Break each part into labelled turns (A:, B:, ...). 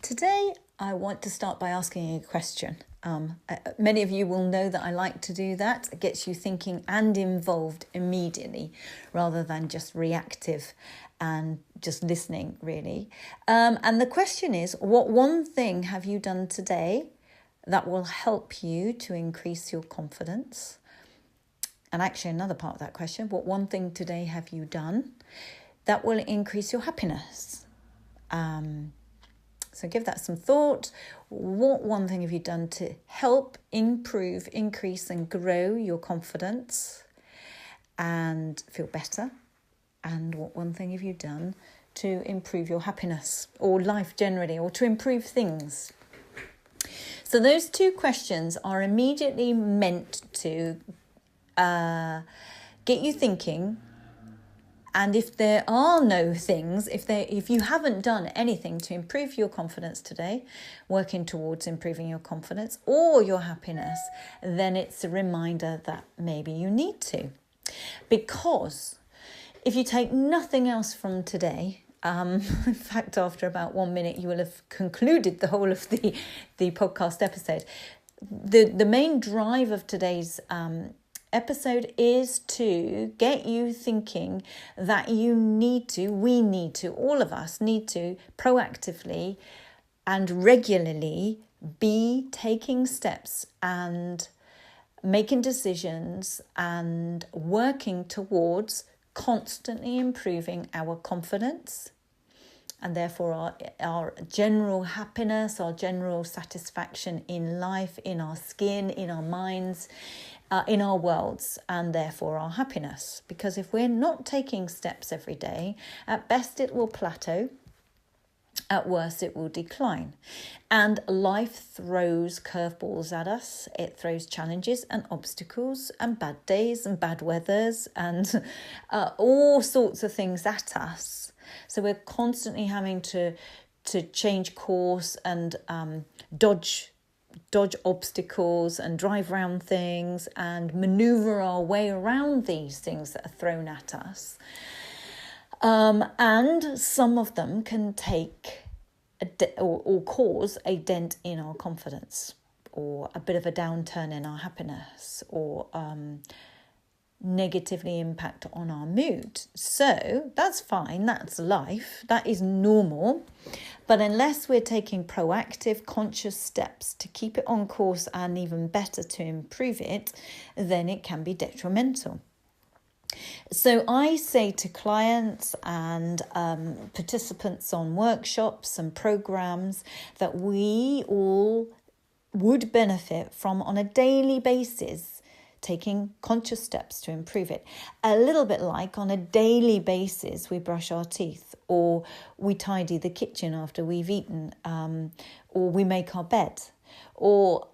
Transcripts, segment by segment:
A: Today, I want to start by asking you a question. Many of you will know that I like to do that. It gets you thinking and involved immediately rather than just reactive and just listening, really. And the question is, what one thing have you done today that will help you to increase your confidence? And actually, another part of that question, what one thing today have you done that will increase your happiness? So give that some thought. What one thing have you done to help improve, increase and grow your confidence and feel better? And what one thing have you done to improve your happiness or life generally, or to improve things? So those two questions are immediately meant to get you thinking. And if there are no things, if you haven't done anything to improve your confidence today, working towards improving your confidence or your happiness, then it's a reminder that maybe you need to. Because if you take nothing else from today, in fact, after about 1 minute, you will have concluded the whole of the podcast episode. The main drive of today's episode is to get you thinking that we need to, all of us need to proactively and regularly be taking steps and making decisions and working towards constantly improving our confidence and therefore our general happiness, our general satisfaction in life, in our skin, in our minds, in our worlds, and therefore our happiness. Because if we're not taking steps every day, at best it will plateau, at worst it will decline. And life throws curveballs at us. It throws challenges and obstacles and bad days and bad weathers and all sorts of things at us. So we're constantly having to change course and dodge obstacles and drive around things and maneuver our way around these things that are thrown at us. And some of them can take or cause a dent in our confidence, or a bit of a downturn in our happiness, or negatively impact on our mood. So that's fine, that's life, that is normal. But unless we're taking proactive, conscious steps to keep it on course and even better to improve it, then it can be detrimental. So I say to clients and participants on workshops and programs that we all would benefit from on a daily basis taking conscious steps to improve it. A little bit like on a daily basis we brush our teeth, or we tidy the kitchen after we've eaten, or we make our bed, or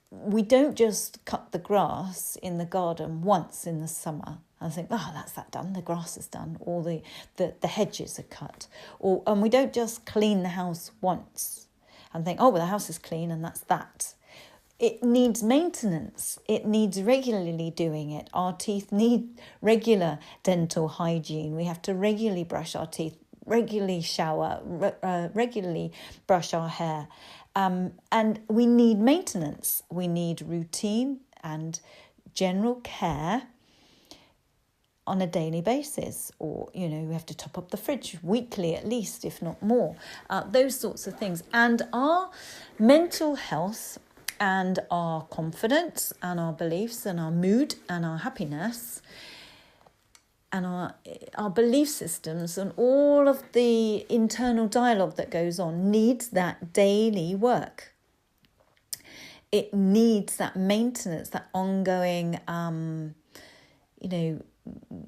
A: we don't just cut the grass in the garden once in the summer and think, oh, that's that done, the grass is done, or the hedges are cut. And we don't just clean the house once and think, oh, well, the house is clean and that's that. It needs maintenance. It needs regularly doing it. Our teeth need regular dental hygiene. We have to regularly brush our teeth, regularly shower, regularly brush our hair. And we need maintenance. We need routine and general care on a daily basis, or, we have to top up the fridge weekly at least, if not more. Those sorts of things. And our mental health and our confidence and our beliefs and our mood and our happiness and our belief systems and all of the internal dialogue that goes on needs that daily work. It needs that maintenance, that ongoing,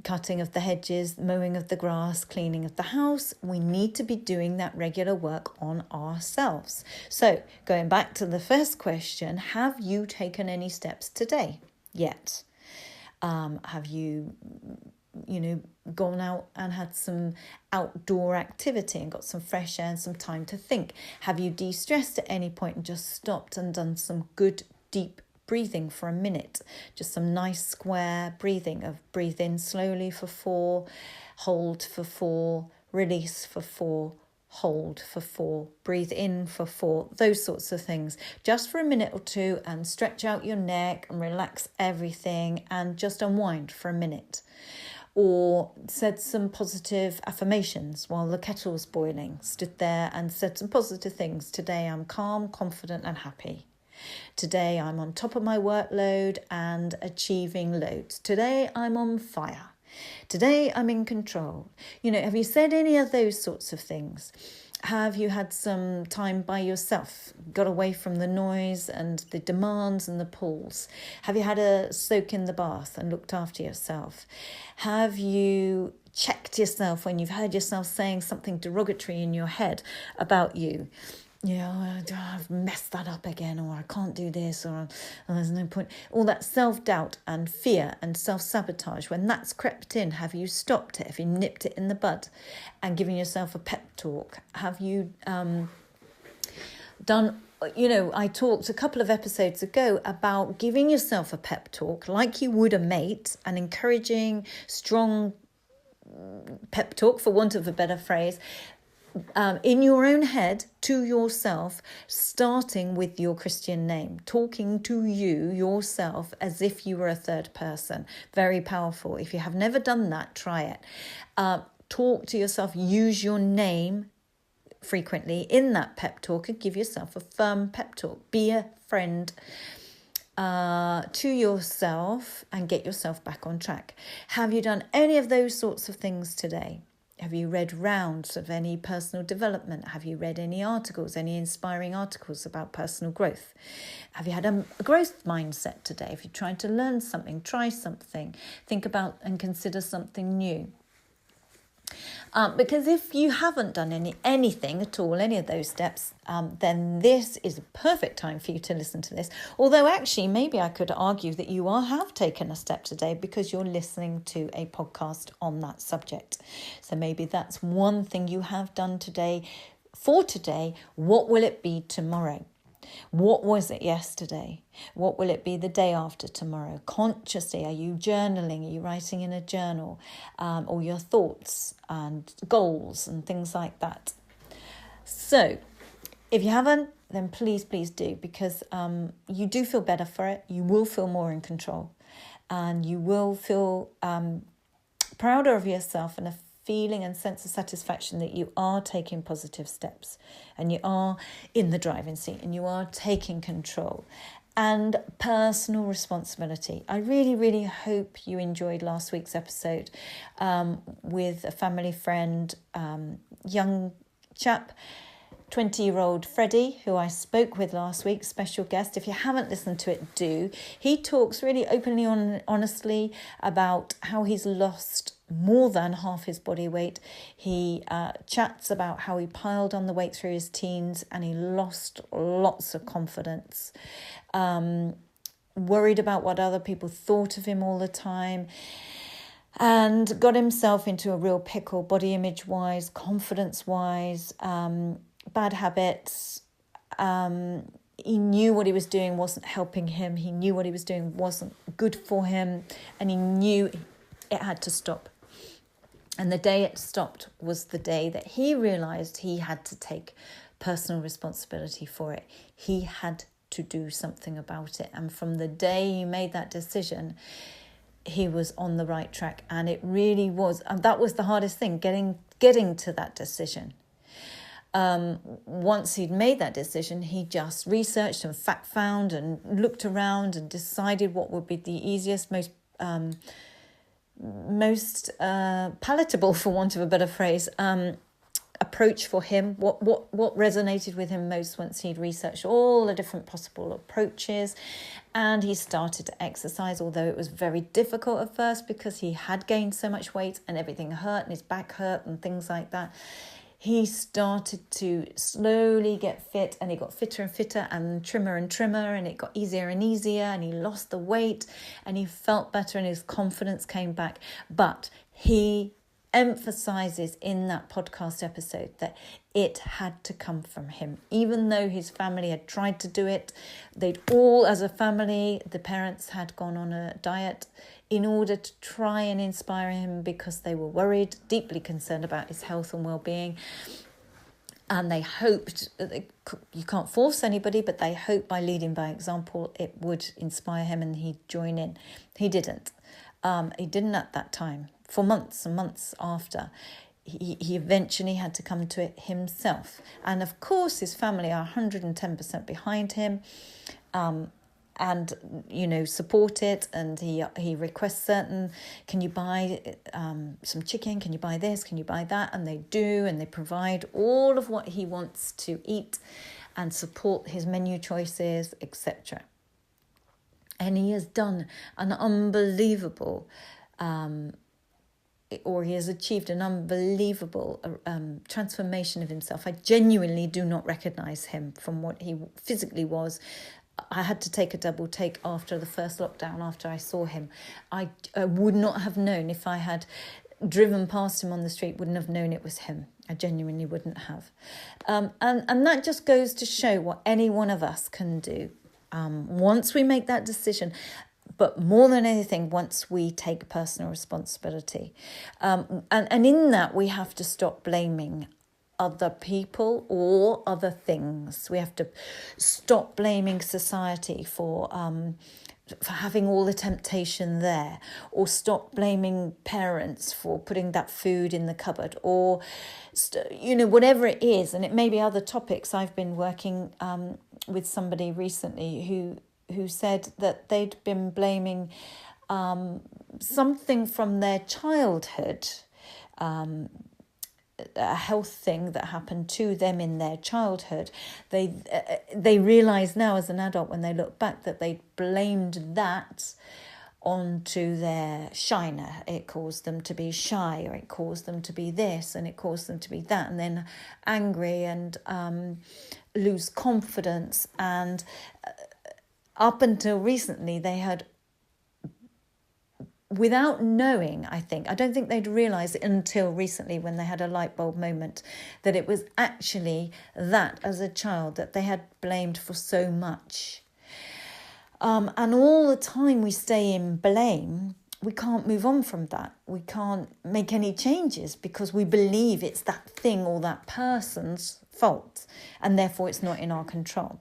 A: cutting of the hedges, mowing of the grass, cleaning of the house. We need to be doing that regular work on ourselves. So going back to the first question, have you taken any steps today yet? Have you, gone out and had some outdoor activity and got some fresh air and some time to think? Have you de-stressed at any point and just stopped and done some good deep breathing for a minute? Just some nice square breathing of breathe in slowly for 4, hold for 4, release for 4, hold for 4, breathe in for 4, those sorts of things, just for a minute or two, and stretch out your neck and relax everything and just unwind for a minute. Or said some positive affirmations while the kettle was boiling, stood there and said some positive things. Today I'm calm, confident and happy. Today I'm on top of my workload and achieving loads. Today I'm on fire. Today I'm in control. Have you said any of those sorts of things? Have you had some time by yourself, got away from the noise and the demands and the pulls? Have you had a soak in the bath and looked after yourself? Have you checked yourself when you've heard yourself saying something derogatory in your head about you? I've messed that up again, or I can't do this, or there's no point. All that self-doubt and fear and self-sabotage, when that's crept in, have you stopped it? Have you nipped it in the bud and given yourself a pep talk? Have you done... I talked a couple of episodes ago about giving yourself a pep talk like you would a mate, an encouraging, strong pep talk, for want of a better phrase, in your own head to yourself, starting with your Christian name, talking to yourself as if you were a third person. Very powerful. If you have never done that, try it. Talk to yourself, use your name frequently in that pep talk and give yourself a firm pep talk. Be a friend to yourself and get yourself back on track. Have you done any of those sorts of things today? Have you read rounds of any personal development? Have you read any articles, any inspiring articles about personal growth? Have you had a growth mindset today? If you're trying to learn something, try something, think about and consider something new. Because if you haven't done anything at all, any of those steps, then this is a perfect time for you to listen to this. Although actually, maybe I could argue that you have taken a step today because you're listening to a podcast on that subject. So maybe that's one thing you have done today. For today, what will it be tomorrow? What was it yesterday? What will it be the day after tomorrow? Consciously, are you journaling? Are you writing in a journal? All your thoughts and goals and things like that. So if you haven't, then please do, because you do feel better for it. You will feel more in control, and you will feel prouder of yourself and a feeling and sense of satisfaction that you are taking positive steps and you are in the driving seat and you are taking control and personal responsibility. I really hope you enjoyed last week's episode with a family friend, young chap, 20-year-old Freddie, who I spoke with last week, special guest. If you haven't listened to it, do. He talks really openly, honestly about how he's lost more than half his body weight. He chats about how he piled on the weight through his teens and he lost lots of confidence, worried about what other people thought of him all the time, and got himself into a real pickle, body image wise, confidence wise, bad habits. He knew what he was doing wasn't helping him. He knew what he was doing wasn't good for him, and he knew it had to stop. And the day it stopped was the day that he realised he had to take personal responsibility for it. He had to do something about it. And from the day he made that decision, he was on the right track. And it really was. And that was the hardest thing, getting to that decision. Once he'd made that decision, he just researched and fact found and looked around and decided what would be the easiest, most palatable, for want of a better phrase, approach for him. What resonated with him most once he'd researched all the different possible approaches, and he started to exercise, although it was very difficult at first because he had gained so much weight and everything hurt and his back hurt and things like that. He started to slowly get fit, and he got fitter and fitter and trimmer, and it got easier and easier, and he lost the weight and he felt better and his confidence came back. But he emphasizes in that podcast episode that it had to come from him. Even though his family had tried to do it, they'd all, as a family, the parents had gone on a diet in order to try and inspire him because they were worried, deeply concerned about his health and well-being. And they hoped, you can't force anybody, but they hoped by leading by example, it would inspire him and he'd join in. He didn't. He didn't at that time. For months and months after, he eventually had to come to it himself. And of course, his family are 110% behind him. And support it, and he requests certain, can you buy some chicken, can you buy this, can you buy that, and they do, and they provide all of what he wants to eat and support his menu choices, etc. And he has done an unbelievable he has achieved an unbelievable transformation of himself. I genuinely do not recognise him from what he physically was. I had to take a double take after the first lockdown, after I saw him. I would not have known if I had driven past him on the street, wouldn't have known it was him. I genuinely wouldn't have. And that just goes to show what any one of us can do once we make that decision. But more than anything, once we take personal responsibility. And in that, we have to stop blaming other people or other things. We have to stop blaming society for having all the temptation there, or stop blaming parents for putting that food in the cupboard, or whatever it is. And it may be other topics. I've been working with somebody recently who said that they'd been blaming something from their childhood, a health thing that happened to them in their childhood. They realise now as an adult, when they look back, that they blamed that onto their shyness. It caused them to be shy, or it caused them to be this, and it caused them to be that, and then angry and lose confidence. And up until recently, they had, without knowing, I don't think they'd realised it until recently, when they had a light bulb moment, that it was actually that as a child that they had blamed for so much. And all the time we stay in blame, we can't move on from that. We can't make any changes because we believe it's that thing or that person's fault, and therefore it's not in our control.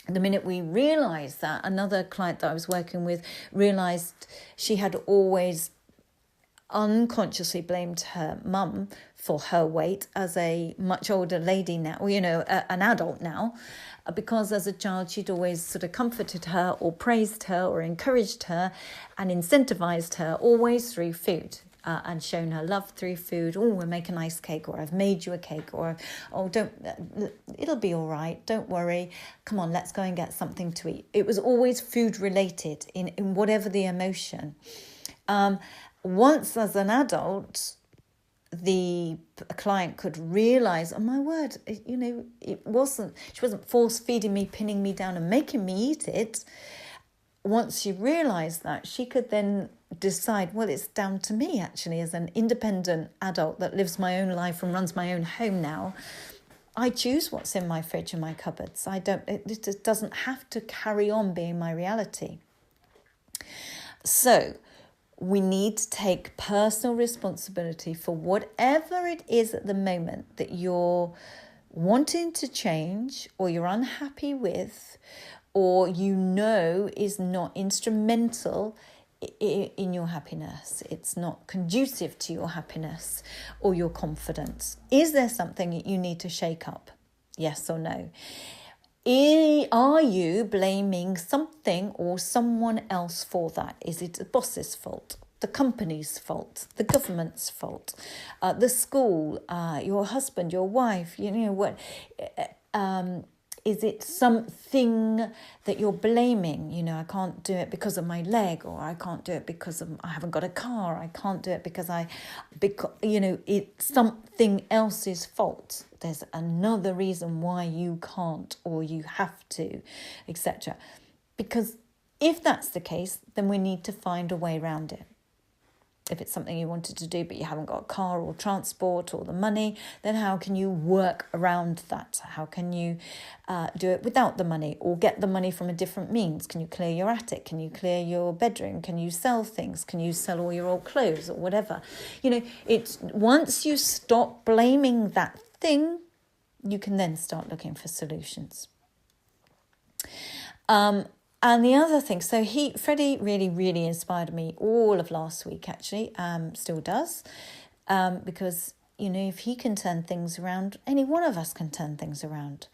A: The minute we realised that, another client that I was working with realised she had always unconsciously blamed her mum for her weight as a much older lady now, an adult now, because as a child she'd always sort of comforted her or praised her or encouraged her and incentivised her always through food. And shown her love through food. Oh, we'll make a nice cake, or I've made you a cake, or it'll be all right, don't worry, come on, let's go and get something to eat. It was always food related in whatever the emotion. Once as an adult, the client could realise, oh my word, she wasn't force feeding me, pinning me down and making me eat it. Once she realised that, she could then decide, well, it's down to me actually, as an independent adult that lives my own life and runs my own home now. I choose what's in my fridge and my cupboards. It just doesn't have to carry on being my reality. So we need to take personal responsibility for whatever it is at the moment that you're wanting to change, or you're unhappy with, or is not instrumental in your happiness. It's not conducive to your happiness or your confidence. Is there something that you need to shake up? Yes or no? Are you blaming something or someone else for that? Is it the boss's fault, the company's fault, the government's fault, the school, your husband, your wife? Is it something that you're blaming? I can't do it because of my leg, or I can't do it because I haven't got a car. I can't do it because it's something else's fault. There's another reason why you can't, or you have to, etc. Because if that's the case, then we need to find a way around it. If it's something you wanted to do but you haven't got a car or transport or the money, then how can you work around that? How can you do it without the money, or get the money from a different means? Can you clear your attic? Can you clear your bedroom? Can you sell things? Can you sell all your old clothes or whatever? It's once you stop blaming that thing, you can then start looking for solutions. And the other thing, so Freddie really, really inspired me all of last week, actually, still does, because, if he can turn things around, any one of us can turn things around.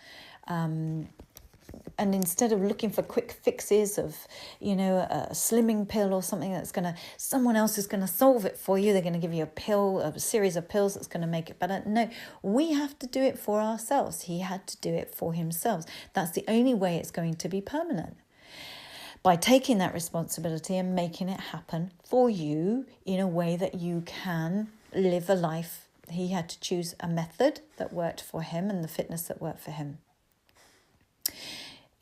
A: And instead of looking for quick fixes of, a slimming pill or something someone else is going to solve it for you. They're going to give you a series of pills that's going to make it better. No, we have to do it for ourselves. He had to do it for himself. That's the only way it's going to be permanent. By taking that responsibility and making it happen for you in a way that you can live a life. He had to choose a method that worked for him and the fitness that worked for him.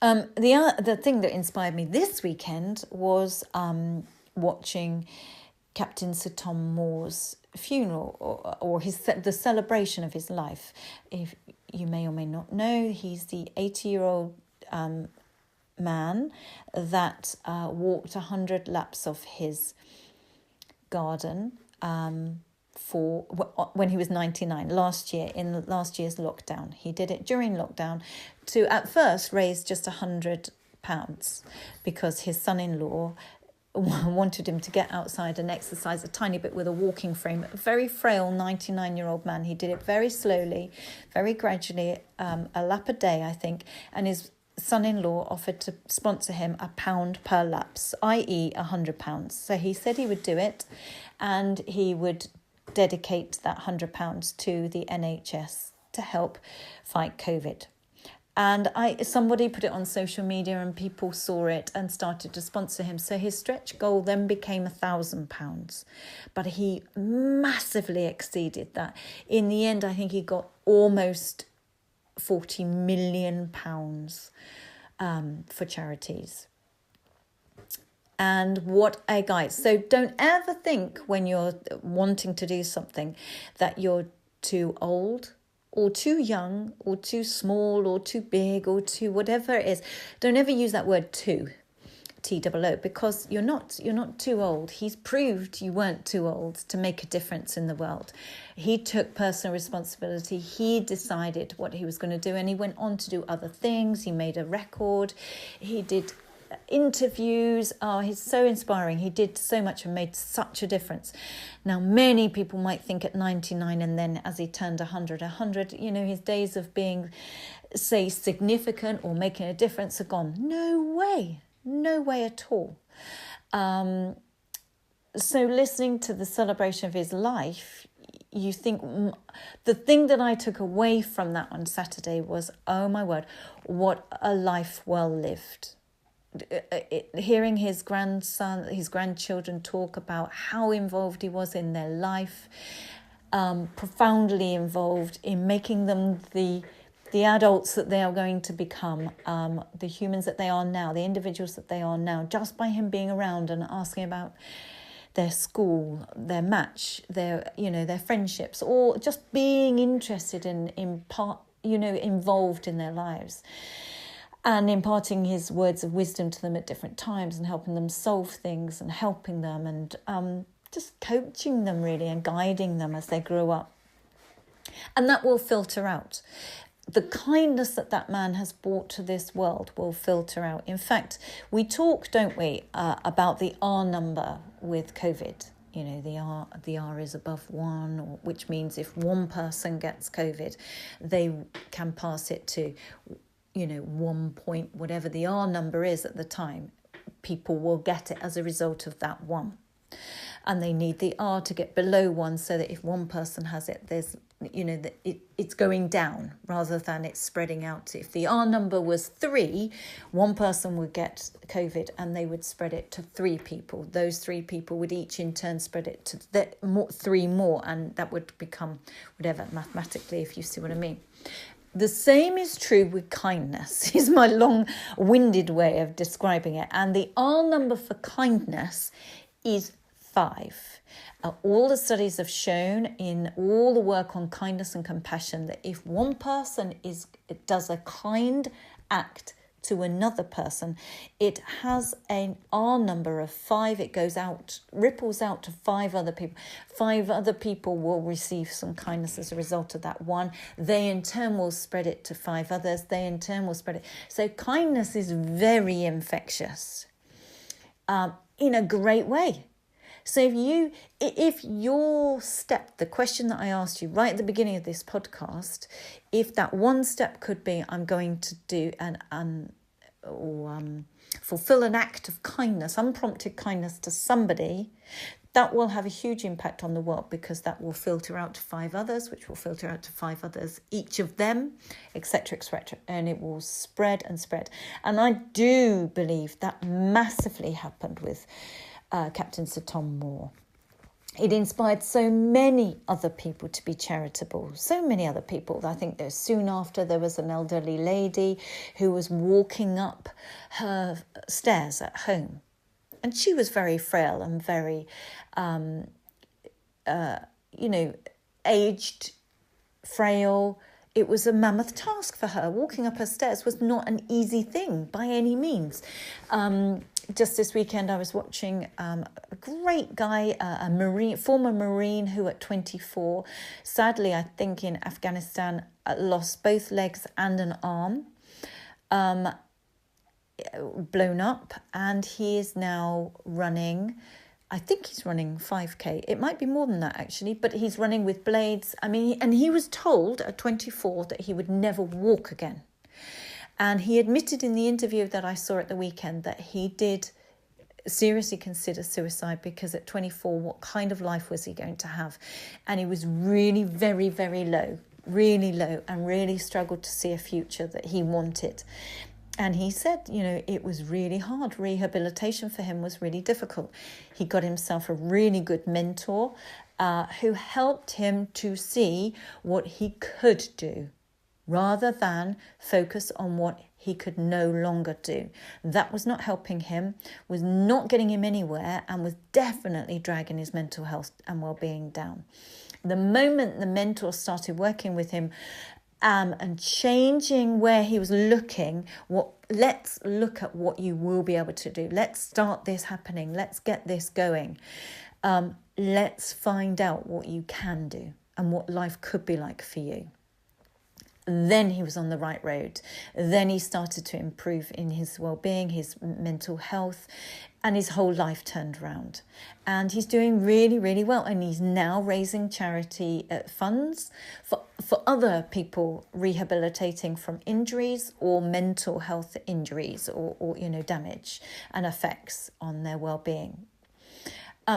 A: The thing that inspired me this weekend was watching Captain Sir Tom Moore's funeral or the celebration of his life. If you may or may not know, he's the 80-year-old man that walked 100 laps of his garden for when he was 99 last year, in last year's lockdown. He did it during lockdown to at first raise just £100 because his son-in-law wanted him to get outside and exercise a tiny bit with a walking frame. A very frail 99-year-old man. He did it very slowly, very gradually, a lap a day, I think, and his son-in-law offered to sponsor him £1 per laps, i.e. £100. So he said he would do it, and he would dedicate that £100 to the NHS to help fight COVID. And somebody put it on social media and people saw it and started to sponsor him. So his stretch goal then became £1,000. But he massively exceeded that. In the end, I think he got almost £40 million for charities. And what a guy. So don't ever think when you're wanting to do something that you're too old or too young or too small or too big or too whatever it is. Don't ever use that word too, T-O-O, because you're not too old. He's proved you weren't too old to make a difference in the world. He took personal responsibility. He decided what he was going to do, and he went on to do other things. He made a record. He did interviews. He's so inspiring. He did so much and made such a difference. Now, many people might think at 99 and then as he turned 100, his days of being, say, significant or making a difference are gone. No way at all. So listening to the celebration of his life, you think the thing that I took away from that on Saturday was, oh my word, what a life well lived. Hearing his grandchildren talk about how involved he was in their life, profoundly involved in making them the adults that they are going to become, the humans that they are now, the individuals that they are now, just by him being around and asking about their school, their match, their friendships, or just being interested in part, involved in their lives. And imparting his words of wisdom to them at different times and helping them solve things and helping them and just coaching them really and guiding them as they grow up. And that will filter out. The kindness that man has brought to this world will filter out. In fact, we talk, don't we, about the R number with COVID. The R is above 1, which means if one person gets COVID, they can pass it to 1 point, whatever the R number is at the time, people will get it as a result of that 1. And they need the R to get below 1 so that if one person has it, there's, it's going down rather than it's spreading out. If the R number was 3, one person would get COVID and they would spread it to 3 people. Those 3 people would each in turn spread it to 3 more, and that would become whatever mathematically, if you see what I mean. The same is true with kindness, is my long-winded way of describing it. And the R number for kindness is 5. All the studies have shown in all the work on kindness and compassion that if one person does a kind act to another person, it has an R number of 5. It goes out, ripples out to 5 other people. 5 other people will receive some kindness as a result of that one. They in turn will spread it to 5 others. They in turn will spread it. So kindness is very infectious in a great way. So if your step, the question that I asked you right at the beginning of this podcast, if that one step could be, I'm going to do fulfill an act of kindness, unprompted kindness to somebody, that will have a huge impact on the world, because that will filter out to 5 others, which will filter out to 5 others, each of them, etc., etc. And it will spread and spread. And I do believe that massively happened with Captain Sir Tom Moore. It inspired so many other people to be charitable, so many other people. I think soon after there was an elderly lady who was walking up her stairs at home. And she was very frail and very, aged, frail. It was a mammoth task for her. Walking up her stairs was not an easy thing by any means. Just this weekend I was watching a great guy, a former Marine who at 24, sadly I think in Afghanistan, lost both legs and an arm, blown up, and he is now running, I think he's running 5K. It might be more than that actually, but he's running with blades. I mean, and he was told at 24 that he would never walk again. And he admitted in the interview that I saw at the weekend that he did seriously consider suicide, because at 24, what kind of life was he going to have? And he was really very, very low, and really struggled to see a future that he wanted. And he said, it was really hard. Rehabilitation for him was really difficult. He got himself a really good mentor who helped him to see what he could do, rather than focus on what he could no longer do. That was not helping him, was not getting him anywhere, and was definitely dragging his mental health and well-being down. The moment the mentor started working with him and changing where he was looking, let's look at what you will be able to do. Let's start this happening. Let's get this going. Let's find out what you can do and what life could be like for you. Then he was on the right road. Then he started to improve in his well-being, his mental health, and his whole life turned around. And he's doing really, really well. And he's now raising charity funds for other people rehabilitating from injuries or mental health injuries or damage and effects on their well-being.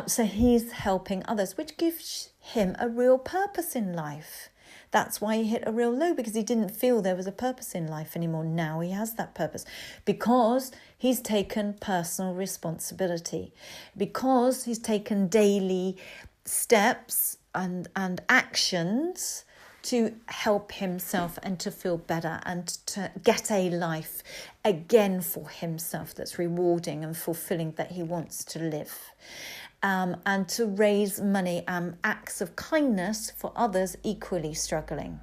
A: So he's helping others, which gives him a real purpose in life. That's why he hit a real low, because he didn't feel there was a purpose in life anymore. Now he has that purpose, because he's taken personal responsibility, because he's taken daily steps and actions to help himself and to feel better and to get a life again for himself that's rewarding and fulfilling, that he wants to live. And to raise money, acts of kindness for others equally struggling,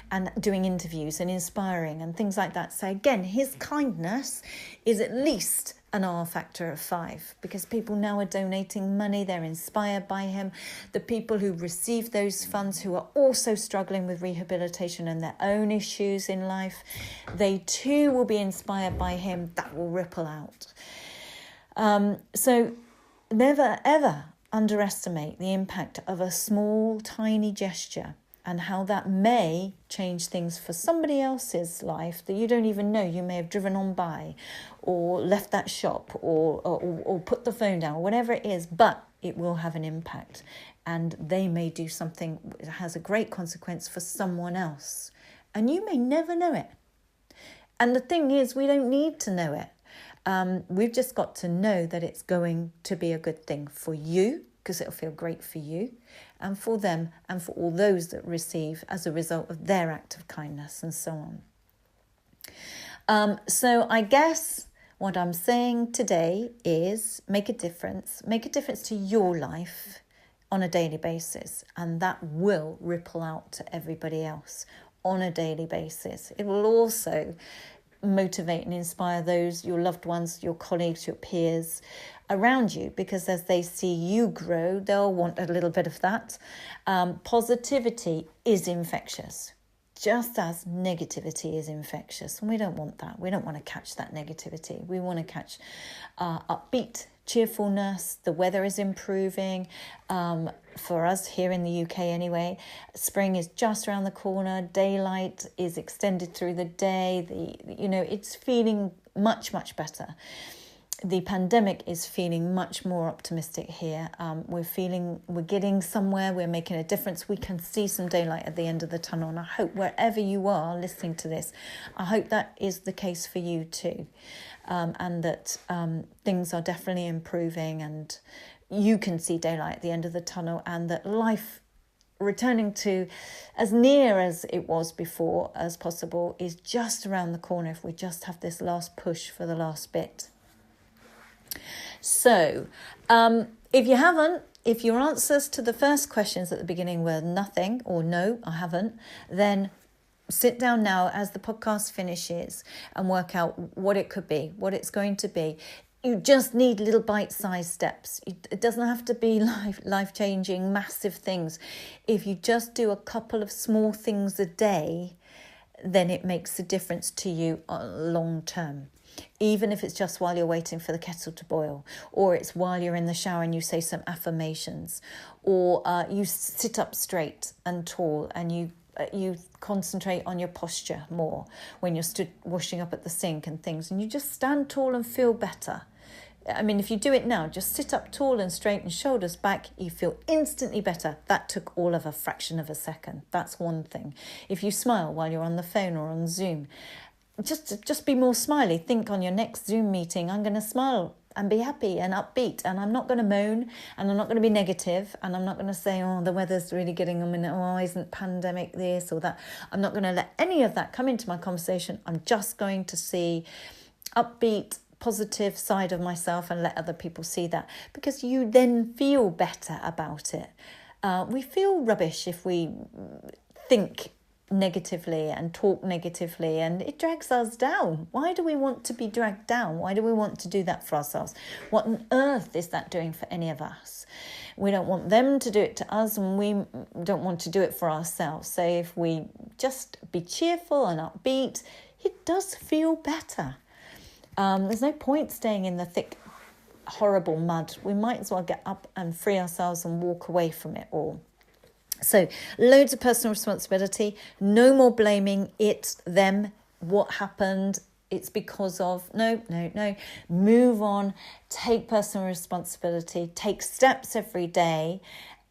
A: and doing interviews and inspiring and things like that. So again, his kindness is at least an R factor of 5, because people now are donating money. They're inspired by him. The people who receive those funds, who are also struggling with rehabilitation and their own issues in life, they too will be inspired by him. That will ripple out. So never, ever underestimate the impact of a small, tiny gesture and how that may change things for somebody else's life that you don't even know. You may have driven on by or left that shop or put the phone down or whatever it is, but it will have an impact, and they may do something that has a great consequence for someone else, and you may never know it. And the thing is, we don't need to know it. We've just got to know that it's going to be a good thing for you, because it'll feel great for you and for them and for all those that receive as a result of their act of kindness, and so on. So I guess what I'm saying today is make a difference to your life on a daily basis, and that will ripple out to everybody else on a daily basis. It will also motivate and inspire those, your loved ones, your colleagues, your peers around you, because as they see you grow, they'll want a little bit of that. Positivity is infectious, just as negativity is infectious. And we don't want that. We don't want to catch that negativity. We want to catch upbeat cheerfulness. The weather is improving. For us here in the UK anyway, spring is just around the corner. Daylight is extended through the day. It's feeling much, much better. The pandemic is feeling much more optimistic here. We're getting somewhere. We're making a difference. We can see some daylight at the end of the tunnel. And I hope wherever you are listening to this, I hope that is the case for you too. And that things are definitely improving and you can see daylight at the end of the tunnel, and that life returning to as near as it was before as possible is just around the corner if we just have this last push for the last bit. So, if your answers to the first questions at the beginning were nothing or no, I haven't, then sit down now as the podcast finishes and work out what it could be, what it's going to be. You just need little bite-sized steps. It doesn't have to be life-changing, massive things. If you just do a couple of small things a day, then it makes a difference to you long term. Even if it's just while you're waiting for the kettle to boil, or it's while you're in the shower and you say some affirmations, or you sit up straight and tall and you concentrate on your posture more when you're stood washing up at the sink and things, and you just stand tall and feel better. I mean, if you do it now, just sit up tall and straighten shoulders back, you feel instantly better. That took all of a fraction of a second. That's one thing. If you smile while you're on the phone or on Zoom, just be more smiley. Think on your next Zoom meeting, I'm going to smile and be happy and upbeat, and I'm not going to moan, and I'm not going to be negative, and I'm not going to say, oh, the weather's really getting on, oh, isn't pandemic this or that. I'm not going to let any of that come into my conversation. I'm just going to see upbeat, positive side of myself and let other people see that, because you then feel better about it. We feel rubbish if we think negatively and talk negatively, and it drags us down. Why do we want to be dragged down? Why do we want to do that for ourselves? What on earth is that doing for any of us? We don't want them to do it to us, and we don't want to do it for ourselves. So if we just be cheerful and upbeat, it does feel better. There's no point staying in the thick, horrible mud. We might as well get up and free ourselves and walk away from it all. So loads of personal responsibility, no more blaming it, them, what happened, it's because of, no. Move on, take personal responsibility, take steps every day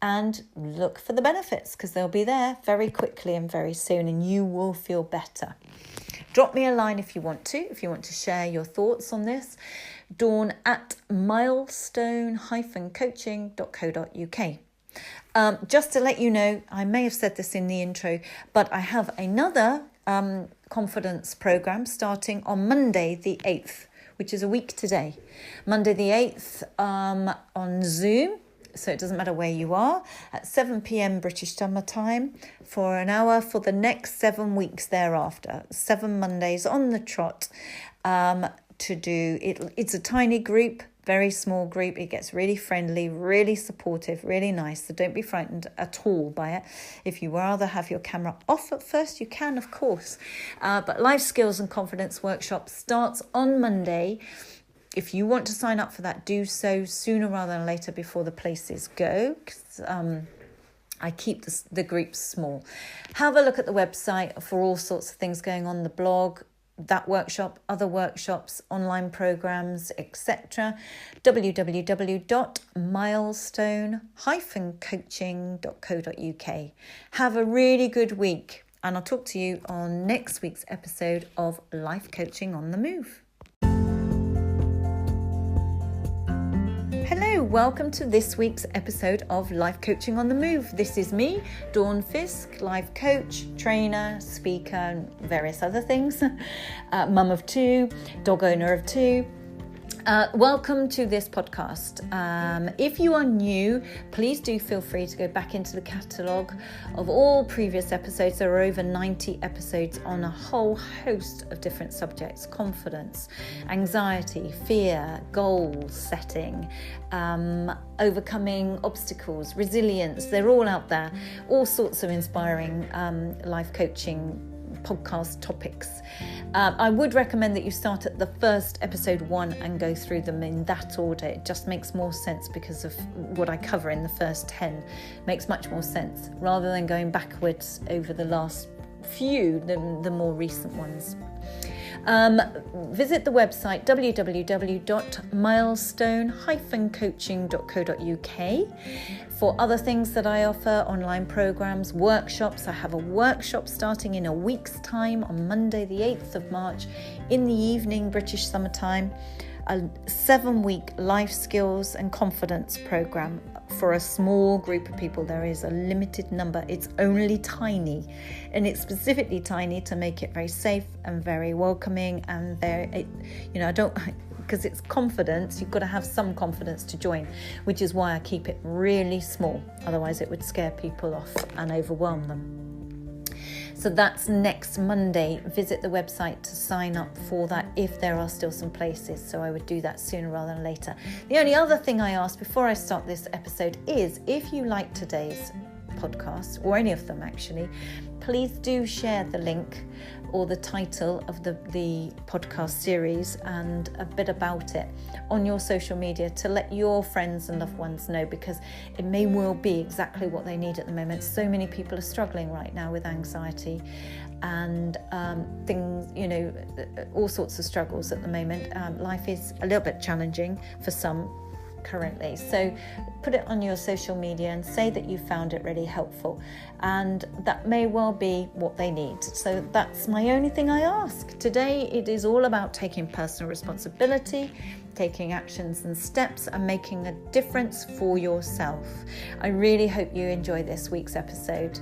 A: and look for the benefits, because they'll be there very quickly and very soon, and you will feel better. Drop me a line if you want to share your thoughts on this. Dawn at milestone-coaching.co.uk. Just to let you know, I may have said this in the intro, but I have another confidence program starting on Monday the 8th, which is a week today. Monday the 8th on Zoom. So it doesn't matter where you are, at 7 p.m. British Summer Time for an hour for the next 7 weeks thereafter. 7 Mondays on the trot to do it. It's a tiny group, very small group. It gets really friendly, really supportive, really nice. So don't be frightened at all by it. If you rather have your camera off at first, you can, of course. But Life Skills and Confidence Workshop starts on Monday. If you want to sign up for that, do so sooner rather than later before the places go, because I keep the groups small. Have a look at the website for all sorts of things going on, the blog, that workshop, other workshops, online programs, etc. www.milestone-coaching.co.uk. Have a really good week, and I'll talk to you on next week's episode of Life Coaching on the Move. Hello, welcome to this week's episode of Life Coaching on the Move. This is me, Dawn Fiske, life coach, trainer, speaker, and various other things. Mum of 2, dog owner of 2. Welcome to this podcast. If you are new, please do feel free to go back into the catalogue of all previous episodes. There are over 90 episodes on a whole host of different subjects: confidence, anxiety, fear, goal setting, overcoming obstacles, resilience. They're all out there. All sorts of inspiring life coaching podcast topics. I would recommend that you start at the first episode 1 and go through them in that order. It just makes more sense because of what I cover in the first 10 makes much more sense rather than going backwards over the last few, the more recent ones. Visit the website www.milestone-coaching.co.uk for other things that I offer: online programs, workshops. I have a workshop starting in a week's time on Monday the 8th of March in the evening, British summertime. A 7-week life skills and confidence program for a small group of people. There is a limited number. It's only tiny, and it's specifically tiny to make it very safe and very welcoming. And because it's confidence, you've got to have some confidence to join, which is why I keep it really small. Otherwise it would scare people off and overwhelm them. So that's next Monday. Visit the website to sign up for that if there are still some places. So I would do that sooner rather than later. The only other thing I ask before I start this episode is, if you like today's podcast, or any of them actually, please do share the link or the title of the podcast series and a bit about it on your social media to let your friends and loved ones know, because it may well be exactly what they need at the moment. So many people are struggling right now with anxiety and things, all sorts of struggles at the moment. Life is a little bit challenging for some currently. So put it on your social media and say that you found it really helpful, and that may well be what they need. So that's my only thing I ask. Today it is all about taking personal responsibility, taking actions and steps, and making a difference for yourself. I really hope you enjoy this week's episode.